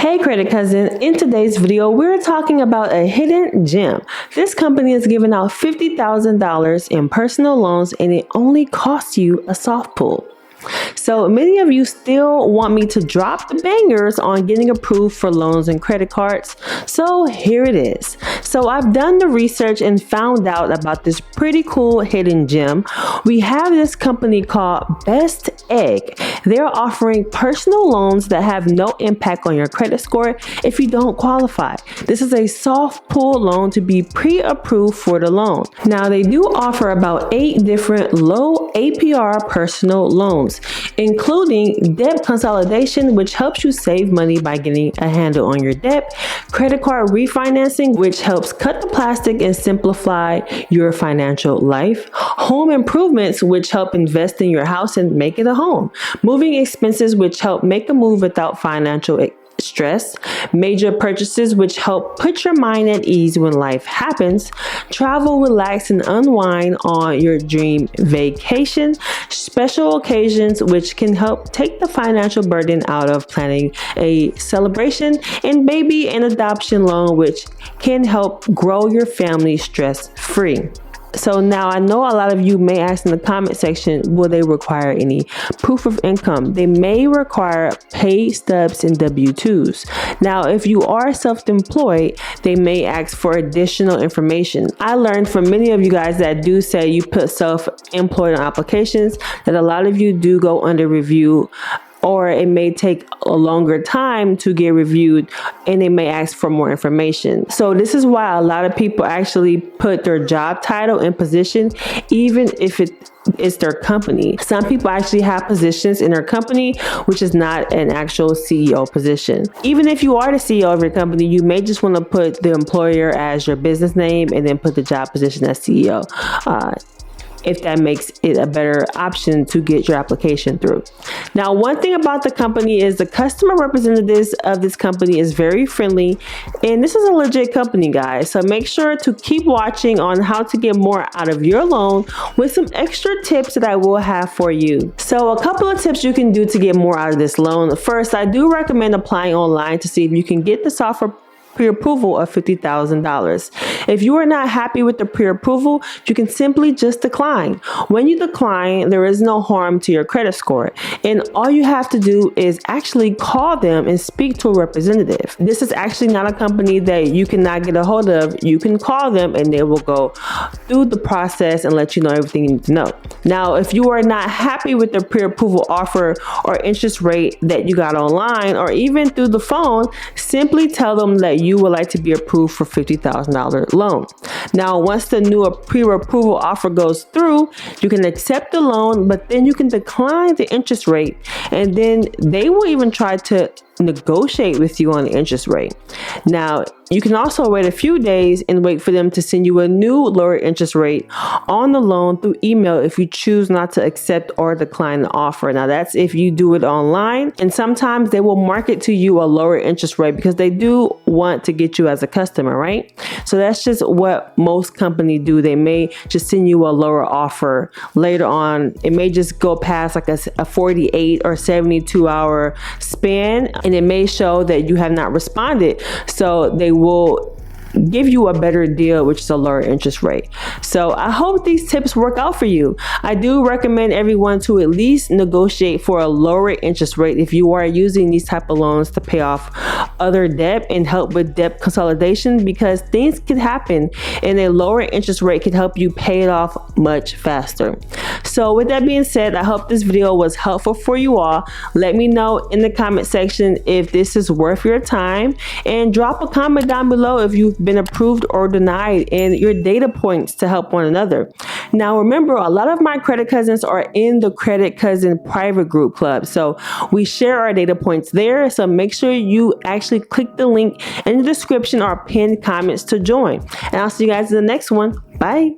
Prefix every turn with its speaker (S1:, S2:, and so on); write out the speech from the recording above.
S1: Hey Credit Cousin, in today's video we're talking about a hidden gem. This company is giving out $50,000 in personal loans and it only costs you a soft pull. So many of you still want me to drop the bangers on getting approved for loans and credit cards. So here it is. So I've done the research and found out about this pretty cool hidden gem. We have this company called Best Egg. They're offering personal loans that have no impact on your credit score if you don't qualify. This is a soft pull loan to be pre-approved for the loan. Now they do offer about 8 different low APR personal loans, including debt consolidation, which helps you save money by getting a handle on your debt, credit card refinancing, which helps cut the plastic and simplify your financial life, home improvements, which help invest in your house and make it a home, moving expenses, which help make a move without financial stress, major purchases which help put your mind at ease when life happens, travel, relax, and unwind on your dream vacation, special occasions which can help take the financial burden out of planning a celebration, and baby and adoption loan which can help grow your family stress-free. So now I know a lot of you may ask in the comment section, will they require any proof of income? They may require pay stubs and W-2s. Now, if you are self-employed, they may ask for additional information. I learned from many of you guys that do say you put self-employed on applications that a lot of you do go under review, or it may take a longer time to get reviewed and they may ask for more information. So this is why a lot of people actually put their job title and position, even if it's their company. Some people actually have positions in their company, which is not an actual CEO position. Even if you are the CEO of your company, you may just want to put the employer as your business name and then put the job position as CEO. If that makes it a better option to get your application through. Now, one thing about the company is the customer representatives of this company is very friendly, and this is a legit company, guys. So make sure to keep watching on how to get more out of your loan with some extra tips that I will have for you. So a couple of tips you can do to get more out of this loan. First, I do recommend applying online to see if you can get the software pre-approval of $50,000. If you are not happy with the pre-approval, you can simply just decline. When you decline, there is no harm to your credit score, and all you have to do is actually call them and speak to a representative. This is actually not a company that you cannot get a hold of. You can call them and they will go through the process and let you know everything you need to know. Now, if you are not happy with the pre-approval offer or interest rate that you got online or even through the phone, simply tell them that you would like to be approved for $50,000 loan. Now, once the new pre-approval offer goes through, you can accept the loan, but then you can decline the interest rate, and then they will even try to negotiate with you on the interest rate. Now, you can also wait a few days and wait for them to send you a new lower interest rate on the loan through email if you choose not to accept or decline the offer. Now, that's if you do it online, and sometimes they will market to you a lower interest rate because they do want to get you as a customer, right? So that's just what most companies do. They may just send you a lower offer later on. It may just go past like a 48 or 72 hour span, and it may show that you have not responded. So they will give you a better deal, which is a lower interest rate. So I hope these tips work out for you. I do recommend everyone to at least negotiate for a lower interest rate if you are using these type of loans to pay off other debt and help with debt consolidation, because things can happen and a lower interest rate can help you pay it off much faster. So with that being said, I hope this video was helpful for you all. Let me know in the comment section if this is worth your time, and drop a comment down below if you've been approved or denied and your data points to help one another. Now, remember, a lot of my credit cousins are in the Credit Cousin private group club. So we share our data points there. So make sure you actually click the link in the description or pinned comments to join. And I'll see you guys in the next one. Bye.